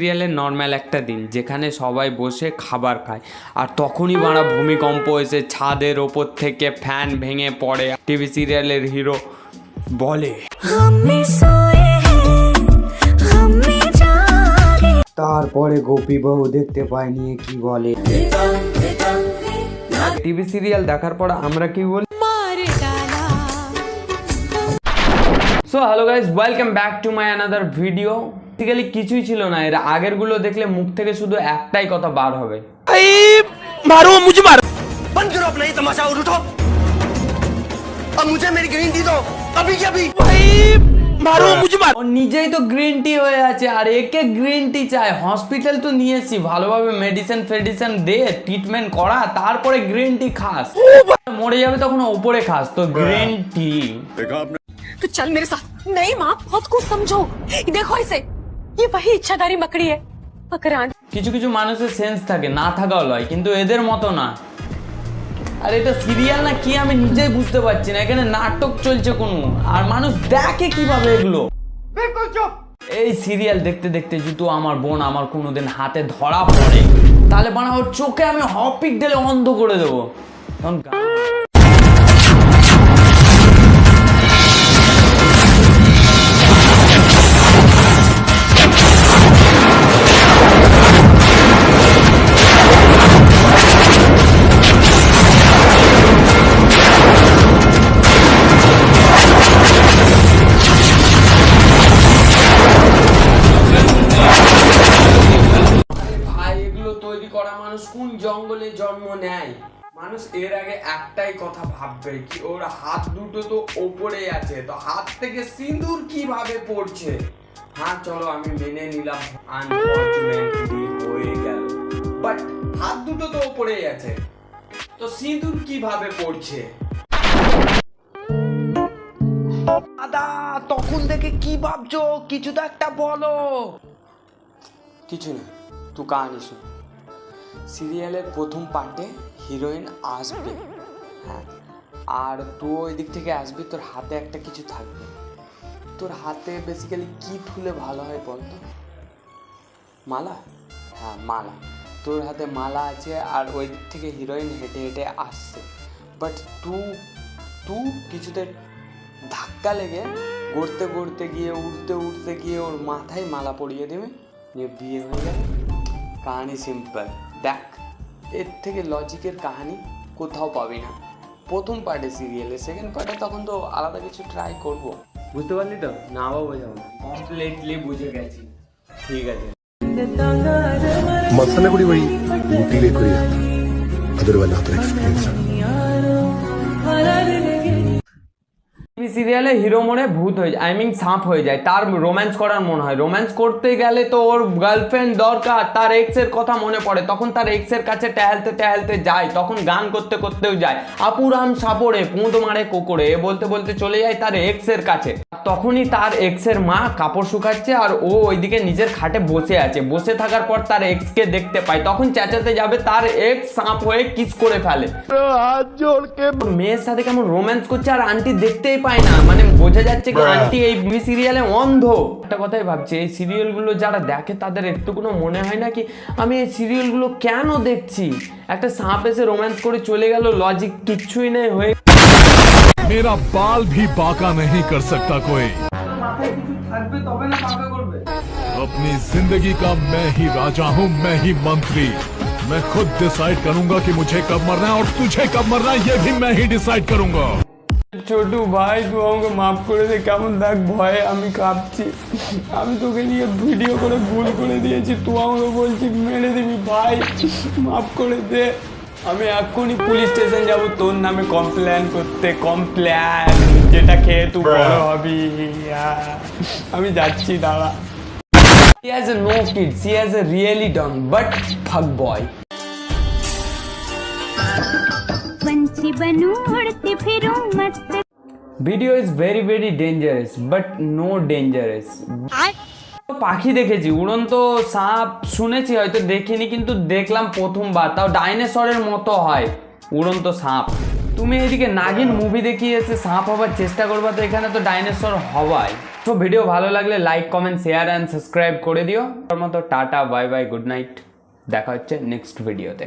সিরিয়ালের নর্মাল একটা দিন যেখানে সবাই বসে খাবার খায় আর তখনই বাড়া ভূমিকম্প এসে ছাদের ওপর থেকে ফ্যান ভেঙে পড়ে। টিভি সিরিয়ালের হিরো বলে তারপরে গোপী বউ দেখতে পাই নিয়ে কি বলে। টিভি সিরিয়াল দেখার পর আমরা কি বলি? So hello guys, welcome back to my another video. Basically কিছুই ছিল না, এর আগের গুলো দেখলে মুখ থেকে শুধু একটাই কথা বার হবে, मारो मुझे मारो। बंद करो अपना ये तमाशा और उठो। अब मुझे मेरी ग्रीन टी दो अभी के अभी। मारो मुझे मारो। ও নিজেই তো গ্রিন টি হয়ে আছে আর একে গ্রিন টি চায়। হসপিটাল তো নিয়ে এসছি, ভালোভাবে মেডিসিন দে, ট্রিটমেন্ট করা, তারপরে গ্রিন টি খাস। মরে যাবে তখন ওপরে খাস তো গ্রিন টি। तो चल मेरे साथ। नहीं माँ, खुद को समझो। देखो इसे, ये वही इच्छाधारी मकड़ी है। मकरान। কিছু কিছু মানুষের সেন্স থাকে, না থাকাও লয়, কিন্তু এদের মতো না। আর এটা সিরিয়াল না কি আমি নিজেই বুঝতে পারছি না। এখানে নাটক চলছে কোনো, আর মানুষ দেখে কিভাবে এগুলো। এই সিরিয়াল দেখতে দেখতে যদি আমার বোন আমার কোনোদিন হাতে ধরা পড়ে, তাহলে বানা ওর চোখে আমি হপিক ঢেলে অন্ধ করে দেবো। তখন তৈরি করা মানুষ কোন জঙ্গলে জন্ম নেয়? মানুষ এর আগে একটাই কথা ভাববে কি ওর হাত দুটো তো ওপরে আছে, তো হাত থেকে সিঁদুর কিভাবে পড়ছে। হ্যাঁ চলো আমি মেনে নিলাম, আনফরচুনেটলি হয়ে গেল, বাট হাত দুটো তো ওপরেই আছে, তো সিঁদুর কিভাবে পড়ছে? দাদা তখন থেকে কি ভাবছো? কিছু তো একটা বলো। কিছু না, তুই কাহানি শুন। সিরিয়ালের প্রথম পার্টে হিরোইন আসবে, হ্যাঁ, আর তুই ওই দিক থেকে আসবি, তোর হাতে একটা কিছু থাকবে। তোর হাতে বেসিক্যালি কি থুলে ভালো হয় বলতো? মালা? হ্যাঁ মালা। তোর হাতে মালা আছে আর ওই দিক থেকে হিরোইন হেঁটে হেঁটে আসছে, বাট তুই কিছুতে ধাক্কা লেগে গড়তে গড়তে গিয়ে উঠতে গিয়ে ওর মাথায় মালা পরিয়ে দেবে, নিয়ে বিয়ে হয়ে যাবে। কাহানি সিম্পল। দেখ, এর থেকে লজিকের কাহানি কোথাও পাবি না। প্রথম পার্টে সিরিয়ালে, সেকেন্ড পার্টে তখন তো আলাদা কিছু ট্রাই করব। বুঝতে পারলি তো? না বা বোঝাবো না, কমপ্লিটলি বুঝে গেছি। ঠিক আছে। ಮಸಾಲೆ ಪುಡಿ ಬಳಿ ಊಟಿಗೆ ಕೊರಿಯ ಅದರ ವಲ್ಲ ಹತ್ರ ಎಕ್ಸ್ಪೀರಿಯನ್ಸ್ সিরিয়ালে হিরো মনে ভূত হয়ে যায়, সাপ হয়ে যায়, তার রোম্যান্স করার মনে হয়। রোম্যান্স করতে গেলে তো ওর গার্লফ্রেন্ড দরকার, তার এক্সের কথা মনে পড়ে, তখন তার এক্সের কাছে টহলতে যায়, তখন গান করতেও যায়, আপুরাম সাপড়ে পুঁত মারে কোকড়ে, বলতে বলতে চলে যায় তার এক্সের কাছে। তখনই তার এক্সের মা কাপড় শুকাচ্ছে আর ও ওইদিকে নিজের খাটে বসে আছে। বসে থাকার পর তার এক্সকে দেখতে পায়, তখন চেঁচাতে যাবে, তার এক্স সাপ হয়ে কিস করে ফেলে। মেয়ের সাথে কেমন রোম্যান্স করছে আর আন্টি দেখতেই পায় না, মানে বোঝা যাচ্ছে কি আন্টি এই সিরিয়ালে অন্ধ। একটা কথাই ভাবছি, এই সিরিয়ালগুলো যারা দেখে তাদের একটু কোনো মনে হয় না কি আমি এই সিরিয়ালগুলো কেন দেখছি? একটা সাপ এসে রোম্যান্স করে চলে গেল, লজিক কিচ্ছুই নেই, হয়ে मेरा बाल भी बाका नहीं कर सकता कोई। अपनी जिंदगी का मैं ही राजा हूँ, मैं ही मंत्री। मैं खुद डिसाइड करूंगा कि मुझे कब मरना है और तुझे कब मरना है, ये भी मैं ही डिसाइड करूंगा। ছোটু ভাই তুই আমাকে মাফ করে দে, কেমন দেখ ভয়ে আমি কাঁপছি। আমি তোকে নিয়ে ভিডিও করে ভুল করে দিয়েছি, তুই আমাকে বলছিস মেরে দিবি। ভাই মাফ করে দে, আমি এক্ষুনি পুলিশ স্টেশন যাব তোর নামে কমপ্লেন করতে। কমপ্লেন যেটা খেয়ে তুই বড় হবি। আমি যাচ্ছি, দাঁড়া। He has no kids, he has a really dumb but fuck boy. पंछी बनूं उड़ती फिरूं मस्त। Video is very very dangerous but no dangerous. পাখি দেখেছি, উড়ন্ত সাপ শুনেছি, হয়তো দেখিনি, কিন্তু দেখলাম প্রথমবার, তাও ডাইনোসরের মতো হয় উড়ন্ত সাপ। তুমি এদিকে নাগিন মুভি দেখিয়ে এসে সাপ হবার চেষ্টা করবা, তো এখানে তো ডাইনোসর হবাই। তো ভিডিও ভালো লাগলে like comment share and subscribe করে দিও। তার মতো tata bye bye good night, দেখা হচ্ছে নেক্সট ভিডিওতে।